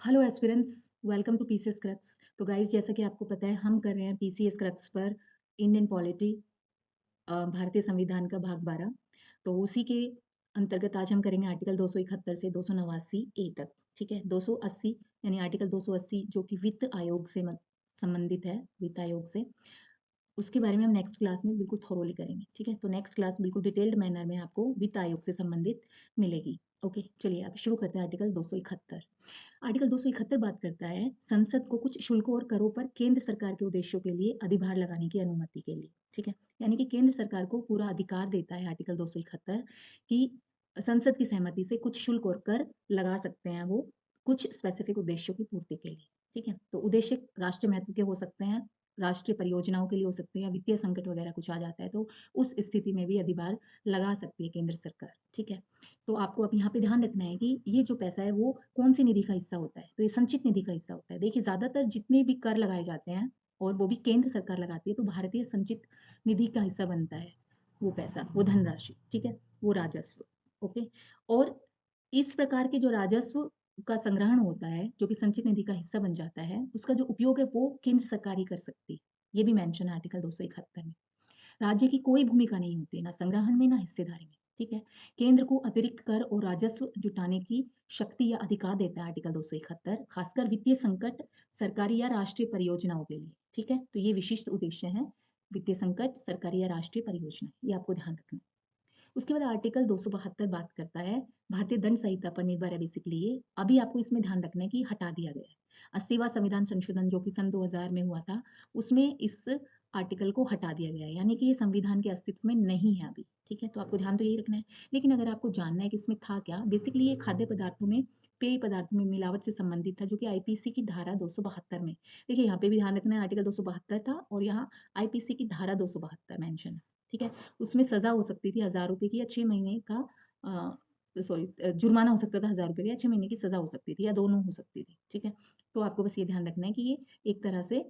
Hello aspirants, welcome to PCS crux. तो guys, जैसा कि आपको पता है हम कर रहे हैं पीसीएस क्रक्स पर इंडियन पॉलिटी, भारतीय संविधान का भाग 12। तो उसी के अंतर्गत आज हम करेंगे आर्टिकल 271 से 289 ए तक। ठीक है, 280 यानी आर्टिकल 280 जो कि वित्त आयोग से संबंधित है, वित्त आयोग से। उसके बारे में हम नेक्स्ट क्लास में बिल्कुल थोरोली करेंगे। ठीक है, तो नेक्स्ट क्लास बिल्कुल डिटेल्ड मैनर में आपको वित्त आयोग से संबंधित मिलेगी। ओके, चलिए अब शुरू करते हैं आर्टिकल 271। आर्टिकल 271 बात करता है संसद को कुछ शुल्कों और करों पर केंद्र सरकार के उद्देश्यों के लिए अधिभार लगाने की अनुमति के लिए। ठीक है, यानी कि केंद्र सरकार को पूरा अधिकार देता है आर्टिकल 271 कि संसद की सहमति से कुछ शुल्क और कर लगा सकते हैं वो कुछ स्पेसिफिक उद्देश्यों की पूर्ति के लिए। ठीक है, तो उद्देश्य राष्ट्रीय महत्व के हो सकते हैं, राष्ट्रीय परियोजनाओं के लिए हो सकते हैं, या वित्तीय संकट वगैरह कुछ आ जाता है तो उस स्थिति में भी अधिभार लगा सकती है केंद्र सरकार। ठीक है, तो आपको अब यहाँ पे ध्यान रखना है कि ये जो पैसा है वो कौन सी निधि का हिस्सा होता है। तो ये संचित निधि का हिस्सा होता है। देखिए, ज़्यादातर जितने भी कर लगाए जाते हैं और वो भी केंद्र सरकार लगाती है, तो भारतीय संचित निधि का हिस्सा बनता है वो पैसा, वो धनराशि। ठीक है, वो राजस्व। ओके, और इस प्रकार के जो राजस्व का संग्रहण होता है जो कि संचित निधि का हिस्सा बन जाता है, उसका जो उपयोग है वो केंद्र सरकार ही कर सकती है। ये भी मेंशन है आर्टिकल 271 में। राज्य की कोई भूमिका नहीं होती, ना संग्रहण में ना हिस्सेदारी में। ठीक है, केंद्र को अतिरिक्त कर और राजस्व जुटाने की शक्ति या अधिकार देता है आर्टिकल 271, खासकर वित्तीय संकट, सरकारी या राष्ट्रीय परियोजनाओं के लिए। ठीक है, तो ये विशिष्ट उद्देश्य है, वित्तीय संकट, सरकारी या राष्ट्रीय परियोजना, ये आपको ध्यान रखना है। उसके बाद आर्टिकल 272 बात करता है भारतीय दंड संहिता पर, निर्भर है बेसिकली ये। अभी आपको इसमें ध्यान रखना है कि हटा दिया गया है। 80वां संविधान संशोधन जो कि सन 2000 में हुआ था, उसमें इस आर्टिकल को हटा दिया गया है, यानी कि ये संविधान के अस्तित्व में नहीं है अभी। ठीक है, तो आपको ध्यान तो यही रखना है। लेकिन अगर आपको जानना है कि इसमें था क्या, बेसिकली ये खाद्य पदार्थों में, पेय पदार्थों में मिलावट से संबंधित था, जो कि आईपीसी की धारा 272 में। देखिए, यहाँ पे भी ध्यान रखना है, आर्टिकल 272 था और यहाँ आईपीसी की धारा 272 मेंशन है। ठीक है, उसमें सजा हो सकती थी 1000 रुपए की या 6 महीने का, सॉरी, जुर्माना हो सकता था 1000 रुपए का, या 6 महीने की सजा हो सकती थी, या दोनों हो सकती थी। ठीक है, तो आपको बस ये ध्यान रखना है कि ये एक तरह से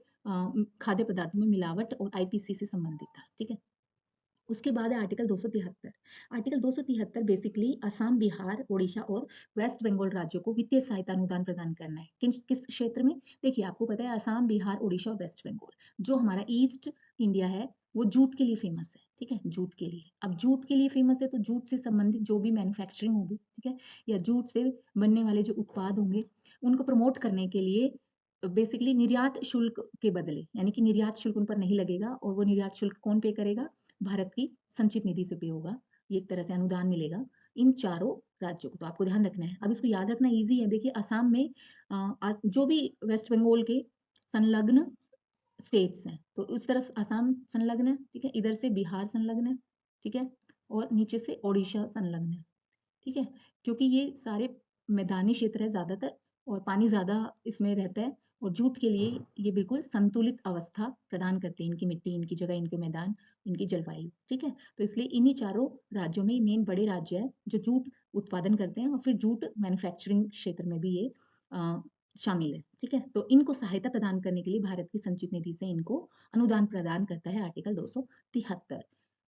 खाद्य पदार्थों में मिलावट और आईपीसी से संबंधित था। ठीक है, उसके बाद है article 273। Article 273 basically Assam, Bihar, Odisha और वेस्ट बंगाल राज्यों को वित्तीय सहायता अनुदान प्रदान करना है। किस क्षेत्र में? देखिए, आपको पता है असम, बिहार, ओडिशा और वेस्ट बंगाल जो हमारा ईस्ट इंडिया है वो जूट के लिए फेमस है। ठीक है, जूट के लिए, अब जूट के लिए फेमस है तो जूट से संबंधित जो भी मैन्युफैक्चरिंग होगी, ठीक है, या जूट से बनने वाले जो उत्पाद होंगे, उनको प्रमोट करने के लिए बेसिकली निर्यात शुल्क के बदले, यानी कि निर्यात शुल्क उन पर नहीं लगेगा, और वो निर्यात शुल्क कौन पे करेगा? भारत की संचित निधि से पे होगा। ये एक तरह से अनुदान मिलेगा इन चारों राज्यों को। तो आपको ध्यान रखना है। अब इसको याद रखना ईजी है। देखिए, असम में जो भी वेस्ट बंगाल के संलग्न स्टेट्स हैं, तो उस तरफ असम संलग्न है। ठीक है, इधर से बिहार संलग्न है। ठीक है, और नीचे से ओडिशा संलग्न है। ठीक है, क्योंकि ये सारे मैदानी क्षेत्र है ज़्यादातर, और पानी ज़्यादा इसमें रहता है, और जूट के लिए ये बिल्कुल संतुलित अवस्था प्रदान करते हैं, इनकी मिट्टी, इनकी जगह, इनके मैदान, इनकी जलवायु। ठीक है, तो इसलिए इन्हीं चारों राज्यों में मेन बड़े राज्य है जो जूट उत्पादन करते हैं, और फिर जूट मैन्युफैक्चरिंग क्षेत्र में भी ये अ, शामिल है। ठीक है, तो इनको सहायता प्रदान करने के लिए भारत की संचित निधि से इनको अनुदान प्रदान करता है आर्टिकल 273।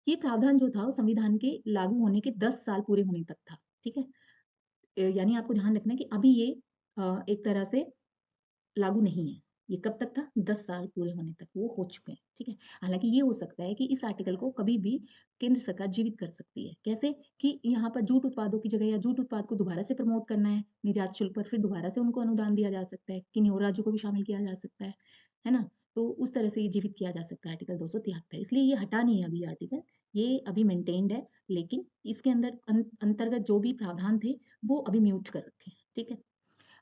ये प्रावधान जो था वो संविधान के लागू होने के 10 साल पूरे होने तक था। ठीक है, यानी आपको ध्यान रखना है कि अभी ये एक तरह से लागू नहीं है। ये कब तक था? 10 साल पूरे होने तक वो हो चुके हैं। ठीक है, हालांकि ये हो सकता है कि इस आर्टिकल को कभी भी केंद्र सरकार जीवित कर सकती है। कैसे? कि यहाँ पर जूट उत्पादों की जगह, या जूट उत्पाद को दोबारा से प्रमोट करना है निर्यात शुल्क पर, फिर दोबारा से उनको अनुदान दिया जा सकता है, किन्हीं और राज्यों को भी शामिल किया जा सकता है ना? तो उस तरह से ये जीवित किया जा सकता है आर्टिकल 273। इसलिए ये हटा नहीं है अभी आर्टिकल, ये अभी मेंटेन्ड है, लेकिन इसके अंदर अंतर्गत जो भी प्रावधान थे वो अभी म्यूट कर रखे हैं। ठीक है,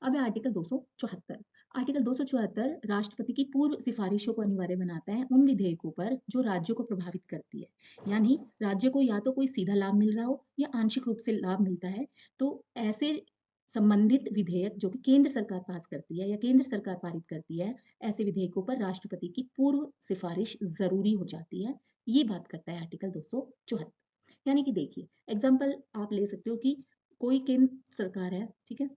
अब है आर्टिकल 274। आर्टिकल 274 राष्ट्रपति की पूर्व सिफारिशों को अनिवार्य बनाता है उन विधेयकों पर जो राज्यों को प्रभावित करती है। यानी राज्य को या तो कोई सीधा लाभ मिल रहा हो या आंशिक रूप से लाभ मिलता है, तो ऐसे संबंधित विधेयक जो कि केंद्र सरकार पास करती है या केंद्र सरकार पारित करती है, ऐसे विधेयकों पर राष्ट्रपति की पूर्व सिफारिश जरूरी हो जाती है। ये बात करता है आर्टिकल 274। यानी कि देखिए, एग्जाम्पल आप ले सकते हो कि कोई केंद्र सरकार है, ठीक है,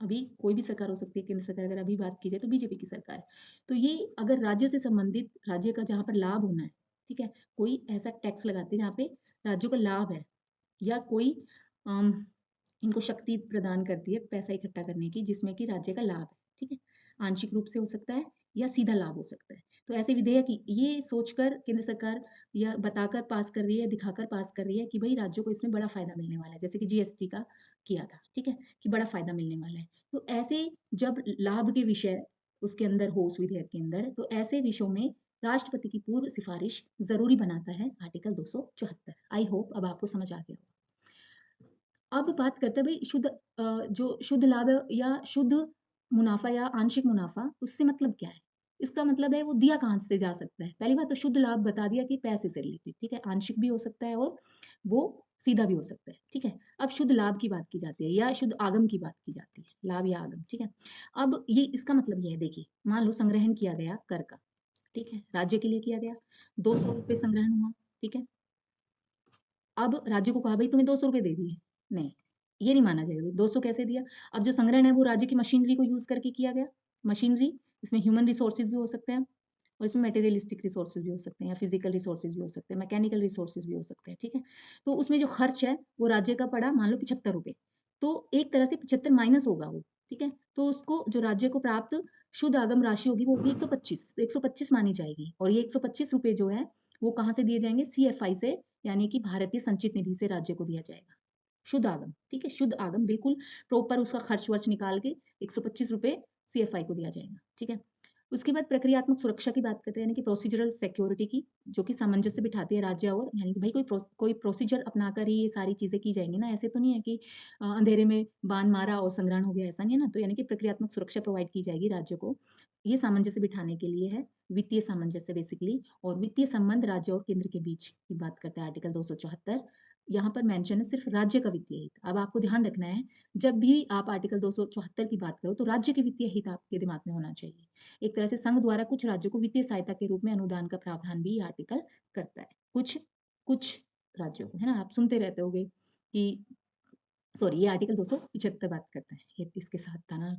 अभी कोई भी सरकार हो सकती है, केंद्र सरकार अगर अभी बात की जाए तो बीजेपी की सरकार है। तो ये अगर राज्य से संबंधित, राज्य का जहाँ पर लाभ होना है, ठीक है, कोई ऐसा टैक्स लगाते हैं जहाँ पे राज्यों का लाभ है, या कोई इनको शक्ति प्रदान करती है पैसा इकट्ठा करने की, जिसमें कि राज्य का लाभ है, ठीक है? आंशिक रूप से हो सकता है या सीधा लाभ हो सकता है। तो ऐसे विधेयक ये सोचकर केंद्र सरकार या बताकर पास कर रही है, दिखाकर पास कर रही है कि भई राज्यों को इसमें बड़ा फ़ायदा मिलने वाला है, जैसे कि जीएसटी का किया था, ठीक है? कि बड़ा फ़ायदा मिलने वाला है। तो ऐसे जब लाभ के विषय उसके अंदर हो उस विधेयक के अंदर, तो ऐसे विषयों में राष्ट्रपति की पूर्व सिफ़ारिश ज़रूरी बनाता है आर्टिकल 274। आई होप अब आपको समझ आ गया होगा। अब बात करते हैं भई जो शुद्ध लाभ या शुद्ध मुनाफ़ा या आंशिक मुनाफ़ा, उससे मतलब क्या है? इसका मतलब है वो दिया कहाँ से जा सकता है? पहली बात तो शुद्ध लाभ बता दिया कि पैसे से रिलेटेड, ठीक है? आंशिक भी हो सकता है और वो सीधा भी हो सकता है, ठीक है? अब शुद्ध लाभ की बात की जाती है या शुद्ध आगम की बात की जाती है, लाभ या आगम, ठीक है? अब ये इसका मतलब ये है देखिए, मान लो संग्रहण किया गया कर का, ठीक है? राज्य के लिए किया गया, ₹200 संग्रहण हुआ, ठीक है? अब राज्य को कहा भई तुम्हें ₹200 दे दिए। नहीं, ये नहीं माना जाएगा, 200 कैसे दिया? अब जो संग्रहण है वो राज्य की मशीनरी को यूज़ करके किया गया। मशीनरी, इसमें ह्यूमन रिसोर्सेज़ भी हो सकते हैं और इसमें मटेरियलिस्टिक रिसोर्सेज़ भी हो सकते हैं या फिज़िकल रिसोर्सेज़ भी हो सकते हैं, मैकेनिकल रिसोर्सेज़ भी हो सकते हैं, ठीक है? तो उसमें जो खर्च है वो राज्य का पड़ा मान लो ₹75। तो एक तरह से 75 माइनस होगा वो, ठीक है? तो उसको जो राज्य को प्राप्त शुद्ध आगम राशि होगी वो होगी 125, तो 125 मानी जाएगी और ये ₹125 जो है वो कहाँ से दिए जाएँगे? सीएफआई से, यानी कि भारतीय संचित निधि से राज्य को दिया जाएगा। शुद्ध आगम, ठीक है? शुद्ध आगम बिल्कुल प्रॉपर उसका खर्च-वर्च निकाल के ₹125 सीएफआई को दिया जाएगा, ठीक है? उसके बाद प्रक्रियात्मक सुरक्षा की बात करते हैं, यानी कि प्रोसीजरल सिक्योरिटी की, जो कि सामंजस्य बिठाती है राज्य और यानी कि भई कोई प्रोसीजर अपनाकर ही ये सारी चीज़ें की जाएँगी ना, ऐसे तो नहीं है कि अंधेरे में बाण मारा और संग्रहण हो गया, ऐसा नहीं है ना? तो यानी कि प्रक्रियात्मक सुरक्षा प्रोवाइड की जाएगी राज्य को। ये सामंजस्य बिठाने के लिए है, वित्तीय सामंजस्य बेसिकली, और वित्तीय संबंध राज्य और केंद्र के बीच की बात करते हैं आर्टिकल 274। यहाँ पर मेंशन है सिर्फ राज्य का वित्तीय हित। अब आपको ध्यान रखना है, जब भी आप आर्टिकल 274 की बात करो तो राज्य के वित्तीय हित आपके दिमाग में होना चाहिए। एक तरह से संघ द्वारा कुछ राज्यों को वित्तीय सहायता के रूप में अनुदान का प्रावधान भी ये आर्टिकल करता है। कुछ कुछ राज्यों को, है ना? आप सुनते रहते होगे कि सॉरी, ये आर्टिकल 275 बात करता है। ये इसके साथ था ना।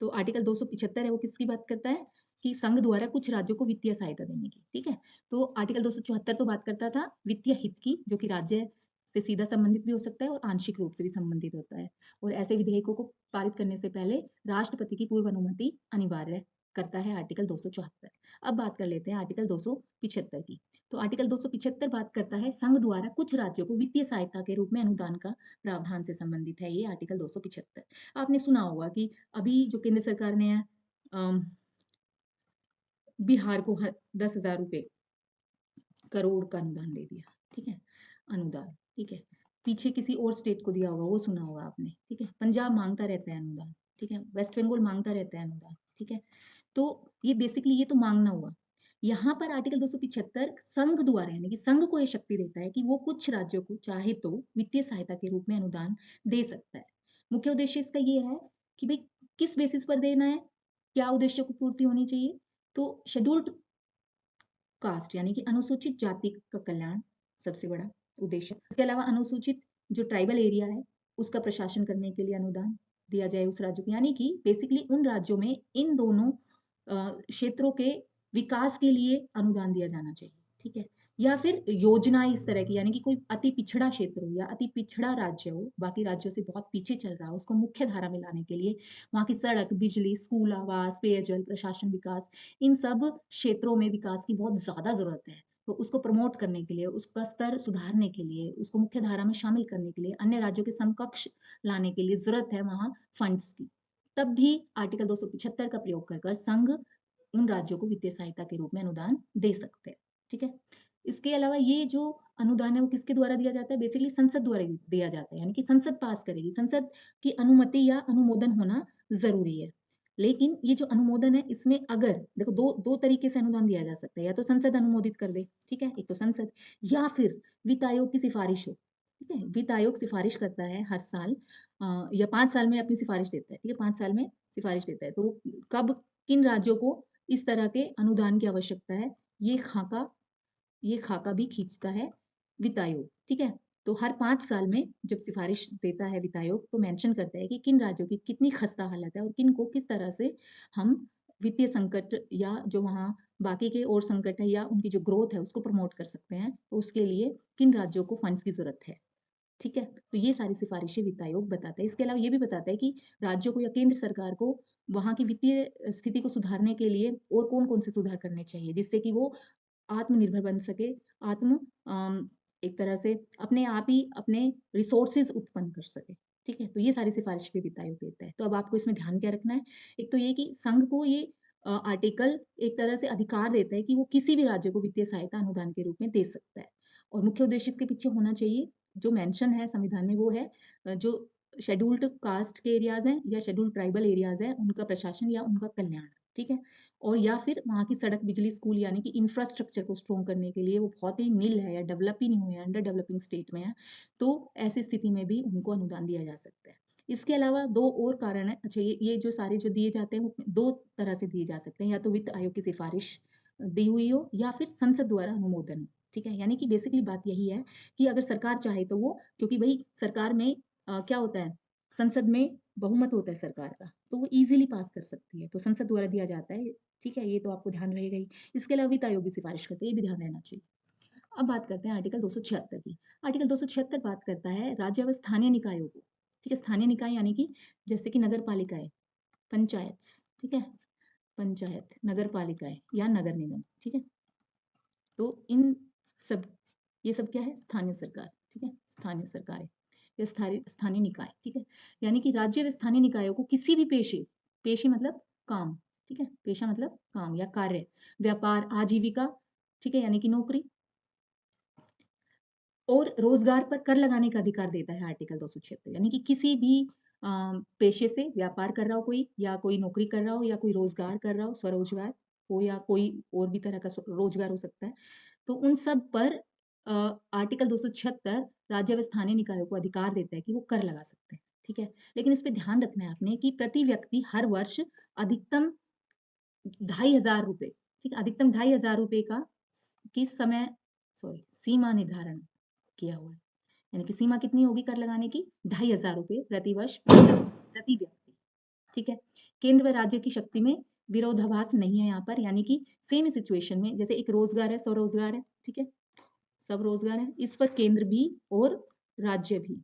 तो आर्टिकल 275 है वो किसकी बात करता है? कि संघ द्वारा कुछ राज्यों को वित्तीय सहायता देने की, ठीक है? तो आर्टिकल 274 तो बात करता था वित्तीय हित की, जो कि राज्य से सीधा संबंधित भी हो सकता है और आंशिक रूप से भी संबंधित होता है। और ऐसे विधेयकों को पारित करने से पहले राष्ट्रपति की पूर्व अनुमति अनिवार्य करता है आर्टिकल 274। अब बात कर लेते हैं आर्टिकल 275 की। तो आर्टिकल 275 बात करता है संघ द्वारा कुछ राज्यों को वित्तीय सहायता के रूप में अनुदान का प्रावधान से संबंधित है ये आर्टिकल 275। आपने सुना होगा कि अभी जो केंद्र सरकार ने अम, बिहार को 10,000 करोड़ का अनुदान दे दिया, ठीक है? अनुदान, ठीक है? पीछे किसी और स्टेट को दिया होगा, वो सुना होगा आपने, ठीक है? पंजाब माँगता रहता है अनुदान, ठीक है? वेस्ट बंगाल माँगता रहता है अनुदान, ठीक है? तो ये बेसिकली ये तो माँगना हुआ। यहाँ पर आर्टिकल 275 संघ द्वारा, यानी कि संघ को ये शक्ति देता है कि वो कुछ राज्यों को चाहे तो वित्तीय सहायता के रूप में अनुदान दे सकता है। मुख्य उद्देश्य इसका ये है कि भई किस बेसिस पर देना है? क्या उद्देश्य को पूर्ति होनी चाहिए? तो शेड्यूल्ड कास्ट, यानी कि अनुसूचित जाति का कल्याण सबसे बड़ा उद्देश्य। इसके अलावा अनुसूचित जो ट्राइबल एरिया है, उसका प्रशासन करने के लिए अनुदान दिया जाए उस राज्य को। यानी कि बेसिकली उन राज्यों में इन दोनों क्षेत्रों के विकास के लिए अनुदान दिया जाना चाहिए, ठीक है? या फिर योजनाएँ इस तरह की, यानी कि कोई अति पिछड़ा क्षेत्र हो या अति पिछड़ा राज्य हो, बाकी राज्यों से बहुत पीछे चल रहा हो, उसको मुख्य धारा में लाने के लिए वहाँ की सड़क, बिजली, स्कूल, आवास, पेयजल, प्रशासन विकास, इन सब क्षेत्रों में विकास की बहुत ज़्यादा ज़रूरत है। तो उसको प्रमोट करने के लिए, उसका स्तर सुधारने के लिए, उसको मुख्य धारा में शामिल करने के लिए, अन्य राज्यों के समकक्ष लाने के लिए ज़रूरत है वहाँ फंड्स की। तब भी आर्टिकल 275 का प्रयोग कर संघ उन राज्यों को वित्तीय सहायता के रूप में अनुदान दे सकते हैं, ठीक है? इसके अलावा ये जो अनुदान है वो किसके द्वारा दिया जाता है? बेसिकली संसद द्वारा दिया जाता है, यानी कि संसद पास करेगी। संसद की अनुमति या अनुमोदन होना ज़रूरी है। लेकिन ये जो अनुमोदन है इसमें अगर देखो 2 तरीके से अनुदान दिया जा सकता है, या तो संसद अनुमोदित कर दे, ठीक है? एक तो संसद, या फिर वित्त आयोग की सिफारिश हो, ठीक है? वित्त आयोग सिफारिश करता है हर साल या 5 साल में अपनी सिफारिश देता है, ठीक है? 5 साल में सिफारिश देता है। तो कब किन राज्यों को इस तरह के अनुदान की आवश्यकता है, ये खाका ये खाका भी खींचता है वित्त आयोग, ठीक है? तो हर 5 साल में जब सिफारिश देता है वित्त आयोग तो मेंशन करता है कि किन राज्यों की कितनी खस्ता हालत है और किन को किस तरह से हम वित्तीय संकट या जो वहाँ बाकी के और संकट है या उनकी जो ग्रोथ है उसको प्रमोट कर सकते हैं। तो उसके लिए किन राज्यों को फंड्स की ज़रूरत है। ठीक है? तो ये सारी सिफ़ारिशें वित्त आयोग बताता है। इसके अलावा ये भी बताता है कि राज्यों को या केंद्र सरकार को वहाँ की वित्तीय स्थिति को सुधारने के लिए और कौन-कौन से सुधार करने चाहिए, जिससे कि वो आत्मनिर्भर बन सके, आत्म अम, एक तरह से अपने आप ही अपने रिसोर्सेज़ उत्पन्न कर सके, ठीक है? तो ये सारी सिफ़ारिश भी वित्त आयोग देता है। तो अब आपको इसमें ध्यान क्या रखना है? एक तो ये कि संघ को ये आर्टिकल एक तरह से अधिकार देता है कि वो किसी भी राज्य को वित्तीय सहायता अनुदान के रूप में दे सकता है और मुख्य उद्देश्य इसके पीछे होना चाहिए, जो मेंशन है संविधान में वो है जो शेड्यूल्ड कास्ट के एरियाज़ हैं या शेड्यूल्ड ट्राइबल एरियाज़ हैं, उनका प्रशासन या उनका कल्याण, ठीक है? और या फिर वहाँ की सड़क, बिजली, स्कूल यानी कि इंफ्रास्ट्रक्चर को स्ट्रॉन्ग करने के लिए वो बहुत ही नील है या डेवलप ही नहीं हुए हैं, अंडर डेवलपिंग स्टेट में है, तो ऐसी स्थिति में भी उनको अनुदान दिया जा सकता है। इसके अलावा 2 और कारण हैं। अच्छा, ये जो सारे जो दिए जाते हैं वो 2 तरह से दिए जा सकते हैं, या तो वित्त आयोग की सिफ़ारिश दी हुई हो या फिर संसद द्वारा अनुमोदन हो, ठीक है? यानी कि बेसिकली बात यही है कि अगर सरकार चाहे तो वो, क्योंकि भई सरकार में क्या होता है, संसद में बहुमत होता है सरकार का, तो वो ईज़िली पास कर सकती है, तो संसद द्वारा दिया जाता है, ठीक है? ये तो आपको ध्यान रहेगा ही। इसके अलावा वित्त आयोग भी सिफ़ारिश करता है, ये भी ध्यान रहना चाहिए। अब बात करते हैं आर्टिकल 276 की। आर्टिकल 276 बात करता है राज्य व स्थानीय निकायों को, ठीक है? स्थानीय निकाय यानी कि जैसे कि नगर पालिकाएँ, पंचायत, ठीक है? पंचायत, नगर पालिकाएँ या नगर निगम, ठीक है? तो इन सब, ये सब क्या है? स्थानीय सरकार, ठीक है? स्थानीय सरकारें या स्थानीय निकाय, ठीक है? यानी कि राज्य व स्थानीय निकायों को किसी भी पेशे मतलब काम, ठीक है? पेशा मतलब काम या कार्य, व्यापार, आजीविका, ठीक है? यानी कि नौकरी और रोजगार पर कर लगाने का अधिकार देता है आर्टिकल 276, यानी कि किसी भी पेशे से व्यापार कर रहा हो कोई, या कोई नौकरी कर रहा हो, या कोई रोजगार कर रहा हो, स्वरोजगार हो, या कोई और भी तरह का रोजगार हो सकता है, तो उन सब पर आर्टिकल 276 राज्य व स्थानीय निकायों को अधिकार देता है कि वो कर लगा सकते हैं, ठीक है? लेकिन इस पे ध्यान रखना है आपने कि प्रति व्यक्ति हर वर्ष अधिकतम ₹2,500, ठीक है? अधिकतम ₹2,500 का की समय सॉरी सीमा निर्धारण किया हुआ है। यानी कि सीमा कितनी होगी कर लगाने की? ₹2,500 प्रति वर्ष प्रति व्यक्ति, ठीक है? केंद्र व राज्य की शक्ति में विरोधाभास नहीं है यहाँ पर, यानी कि सेम सिचुएशन में जैसे एक रोजगार है, स्वरोजगार है, ठीक है? सब रोजगार है, इस पर केंद्र भी और राज्य भी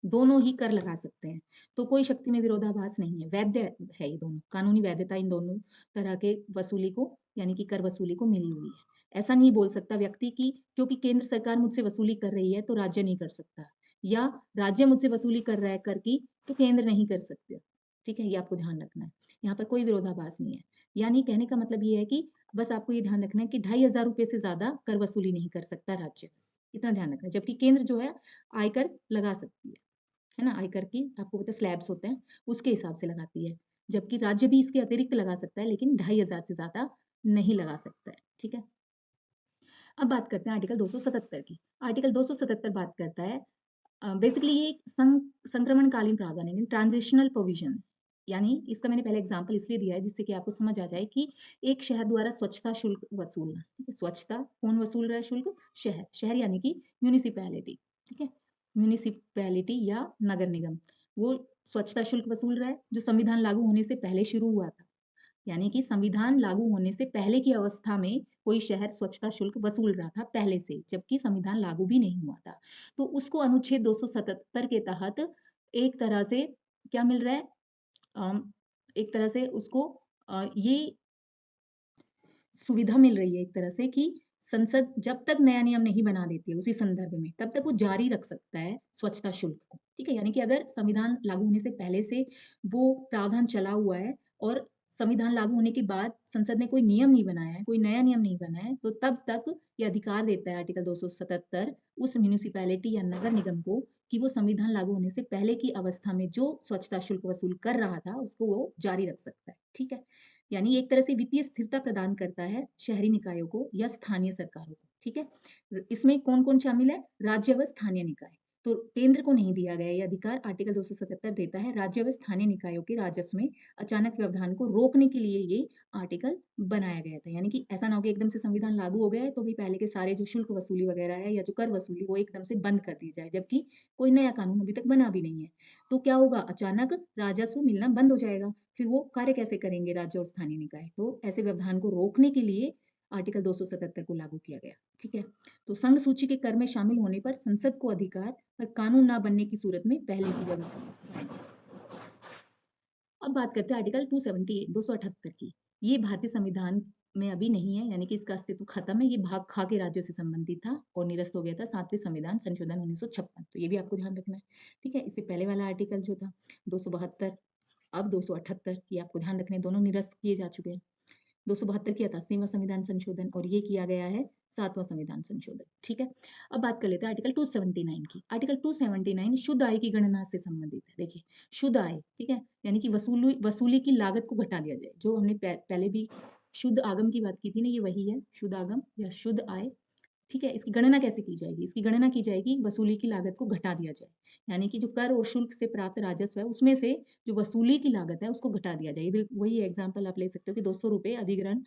दोनों ही कर लगा सकते हैं। तो कोई शक्ति में विरोधाभास नहीं है, वैध है ये दोनों, कानूनी वैधता इन दोनों तरह के वसूली को, यानी कि कर वसूली को मिली हुई है। ऐसा नहीं बोल सकता व्यक्ति कि क्योंकि केंद्र सरकार मुझसे वसूली कर रही है तो राज्य नहीं कर सकता, या राज्य मुझसे वसूली कर रहा है कर की तो केंद्र नहीं कर सकते, ठीक है? ये आपको ध्यान रखना है। यहाँ पर कोई विरोधाभास नहीं है। यानी कहने का मतलब ये है कि बस आपको ये ध्यान रखना है कि ₹2,500 से ज़्यादा कर वसूली नहीं कर सकता राज्य, बस इतना ध्यान रखना है। जबकि केंद्र जो है आयकर लगा सकती है ना? आयकर की आपको पता है स्लैब्स होते हैं, उसके हिसाब से लगाती है। जबकि राज्य भी इसके अतिरिक्त लगा सकता है, लेकिन 2,500 से ज़्यादा नहीं लगा सकता है, ठीक है? अब बात करते हैं आर्टिकल 277 की। आर्टिकल 277 बात करता है बेसिकली ये एक संक्रमणकालीन प्रावधान है, ट्रांजिशनल प्रोविजन। यानी इसका मैंने पहले एग्जांपल इसलिए दिया है जिससे कि आपको समझ आ जाए कि एक शहर द्वारा स्वच्छता शुल्क वसूलना, ठीक है? स्वच्छता कौन वसूल रहा है शुल्क? शहर। शहर यानी कि म्युनिसिपैलिटी, ठीक है? म्युनिसिपैलिटी या नगर निगम, वो स्वच्छता शुल्क वसूल रहा है, जो संविधान लागू होने से पहले शुरू हुआ था। यानी कि संविधान लागू होने से पहले की अवस्था में कोई शहर स्वच्छता शुल्क वसूल रहा था पहले से, जबकि संविधान लागू भी नहीं हुआ था। तो उसको अनुच्छेद 277 के तहत एक तरह से क्या मिल रहा है? अम, एक तरह से उसको ये सुविधा मिल रही है एक तरह से कि संसद जब तक नया नियम नहीं बना देती है उसी संदर्भ में, तब तक वो जारी रख सकता है स्वच्छता शुल्क को, ठीक है? यानी कि अगर संविधान लागू होने से पहले से वो प्रावधान चला हुआ है और संविधान लागू होने के बाद संसद ने कोई नियम नहीं बनाया है, कोई नया नियम नहीं बनाया है, तो तब तक ये अधिकार देता है आर्टिकल 277 उस म्युनिसिपैलिटी या नगर निगम को कि वो संविधान लागू होने से पहले की अवस्था में जो स्वच्छता शुल्क वसूल कर रहा था, उसको वो जारी रख सकता है, ठीक है? यानी एक तरह से वित्तीय स्थिरता प्रदान करता है शहरी निकायों को या स्थानीय सरकारों को, ठीक है? इसमें कौन-कौन शामिल है? राज्य व स्थानीय निकाय। तो केंद्र को नहीं दिया गया ये अधिकार, आर्टिकल 277 देता है राज्य व स्थानीय निकायों के राजस्व में अचानक व्यवधान को रोकने के लिए ये आर्टिकल बनाया गया था। यानी कि ऐसा ना हो कि एकदम से संविधान लागू हो गया है, तो भी पहले के सारे जो शुल्क वसूली वगैरह है या जो कर वसूली वो एकदम से बंद कर दी जाए, जबकि कोई नया कानून अभी तक बना भी नहीं है। तो क्या होगा? अचानक राजस्व मिलना बंद हो जाएगा। फिर वो कार्य कैसे करेंगे राज्य और स्थानीय निकाय? तो ऐसे व्यवधान को रोकने के लिए आर्टिकल 277 को लागू किया गया। ठीक है, तो संघ सूची के कर में शामिल होने पर संसद को अधिकार पर कानून ना बनने की सूरत में पहले की व्यवस्था। अब बात करते हैं आर्टिकल 278 278 की। ये भारतीय संविधान में अभी नहीं है, यानी कि इसका अस्तित्व खत्म है। ये भाग खा के राज्यों से संबंधित था और निरस्त हो गया था 7वें संविधान संशोधन 1956। तो ये भी आपको ध्यान रखना है। ठीक है, इससे पहले वाला आर्टिकल जो था 272, अब 278, ये आपको ध्यान रखने, दोनों निरस्त किए जा चुके हैं। 272 किया था 80वां संविधान संशोधन और ये किया गया है 7वां संविधान संशोधन। ठीक है, अब बात कर लेते हैं आर्टिकल 279 की। आर्टिकल 279 शुद्ध आय की गणना से संबंधित है। देखिए, शुद्ध आय, ठीक है, यानी कि वसूली की लागत को घटा दिया जाए। जो हमने पहले भी शुद्ध आगम की बात की थी ना, ये वही है, शुद्ध आगम या शुद्ध आय। ठीक है, इसकी गणना कैसे की जाएगी? इसकी गणना की जाएगी, वसूली की लागत को घटा दिया जाए, यानी कि जो कर और शुल्क से प्राप्त राजस्व है उसमें से जो वसूली की लागत है उसको घटा दिया जाए। वही एग्जाम्पल आप ले सकते हो कि 200 रुपये अधिग्रहण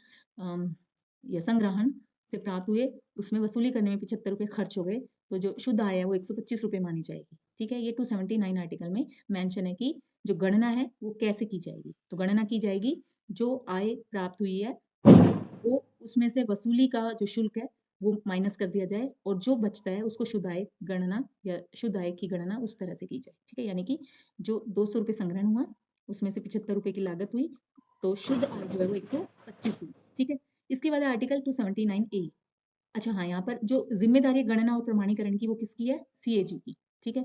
या संग्रहण से प्राप्त हुए, उसमें वसूली करने में 75 रुपये खर्च हो गए, तो जो शुद्ध आय है वो 125 रुपये मानी जाएगी। ठीक है, ये 279 आर्टिकल में मेंशन है कि जो गणना है वो कैसे की जाएगी। तो गणना की जाएगी, जो आय प्राप्त हुई है वो उसमें से वसूली का जो शुल्क है वो माइनस कर दिया जाए और जो बचता है उसको शुद्ध आय गणना या शुद्ध आय की गणना उस तरह से की जाए। ठीक है, यानी कि जो 200 रुपये संग्रहण हुआ उसमें से 75 रुपये की लागत हुई, तो शुद्ध आय जो है वो 125 हुई। ठीक है, इसके बाद आर्टिकल 279A। अच्छा हाँ, यहाँ पर जो जिम्मेदारी गणना और प्रमाणीकरण की वो किसकी है? CAG की। ठीक है,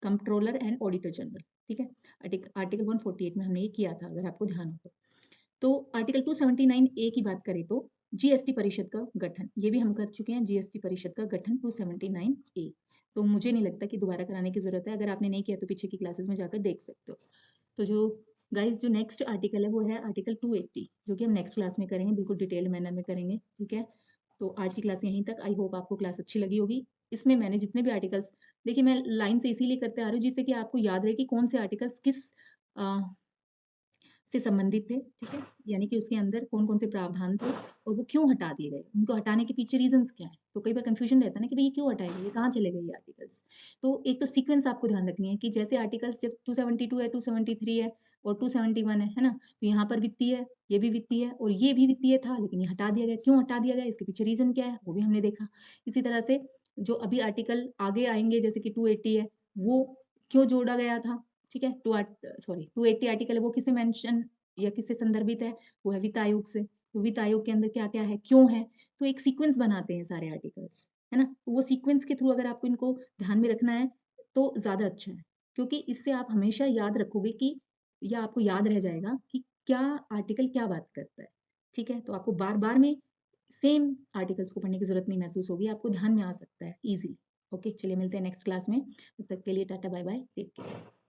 कंट्रोलर एंड ऑडिटर जनरल। ठीक है, आर्टिकल 148 में हमने ये किया था, अगर आपको ध्यान हो तो आर्टिकल 279A की बात करें तो जीएसटी परिषद का गठन, ये भी हम कर चुके हैं, जीएसटी परिषद का गठन 279A। तो मुझे नहीं लगता कि दोबारा कराने की जरूरत है, अगर आपने नहीं किया तो पीछे की क्लासेस में जाकर देख सकते हो। तो जो गाइस जो नेक्स्ट आर्टिकल है वो है आर्टिकल 280, जो कि हम नेक्स्ट क्लास में करेंगे, बिल्कुल डिटेल्ड मैनर में करेंगे। ठीक है, तो आज की क्लास यहीं तक। आई होप आपको क्लास अच्छी लगी होगी। इसमें मैंने जितने भी आर्टिकल्स, देखिए मैं लाइन से इसीलिए करते आ रही हूँ जिससे कि आपको याद रहे कि कौन से आर्टिकल्स किस से संबंधित थे। ठीक है, यानी कि उसके अंदर कौन कौन से प्रावधान थे और वो क्यों हटा दिए गए, उनको हटाने के पीछे रीजंस क्या है। तो कई बार कंफ्यूजन रहता है ना कि भाई ये क्यों हटाए गए, ये कहाँ चले गए ये आर्टिकल्स। तो एक तो सीक्वेंस आपको ध्यान रखनी है कि जैसे आर्टिकल्स जब 272 है, 273 है और 271 है ना, तो यहाँ पर वित्तीय है, ये भी वित्तीय है और ये भी वित्तीय था, लेकिन ये हटा दिया गया। क्यों हटा दिया गया, इसके पीछे रीजन क्या है वो भी हमने देखा। इसी तरह से जो अभी आर्टिकल आगे आएंगे जैसे कि 280 है, वो क्यों जोड़ा गया था। ठीक है, 280 आर्टिकल है वो किसे मेंशन या किससे संदर्भित है, वो है वित्त आयोग से। तो वित्त आयोग के अंदर क्या क्या है, क्यों है, तो एक सीक्वेंस बनाते हैं सारे आर्टिकल्स, है ना। तो वो सीक्वेंस के थ्रू अगर आपको इनको ध्यान में रखना है तो ज़्यादा अच्छा है, क्योंकि इससे आप हमेशा याद रखोगे कि, या आपको याद रह जाएगा कि क्या आर्टिकल क्या बात करता है। ठीक है, तो आपको बार बार में सेम आर्टिकल्स को पढ़ने की जरूरत नहीं महसूस होगी, आपको ध्यान में आ सकता है ईजिली। ओके, चलिए मिलते हैं नेक्स्ट क्लास में, तब तक के लिए tata bye bye, take care.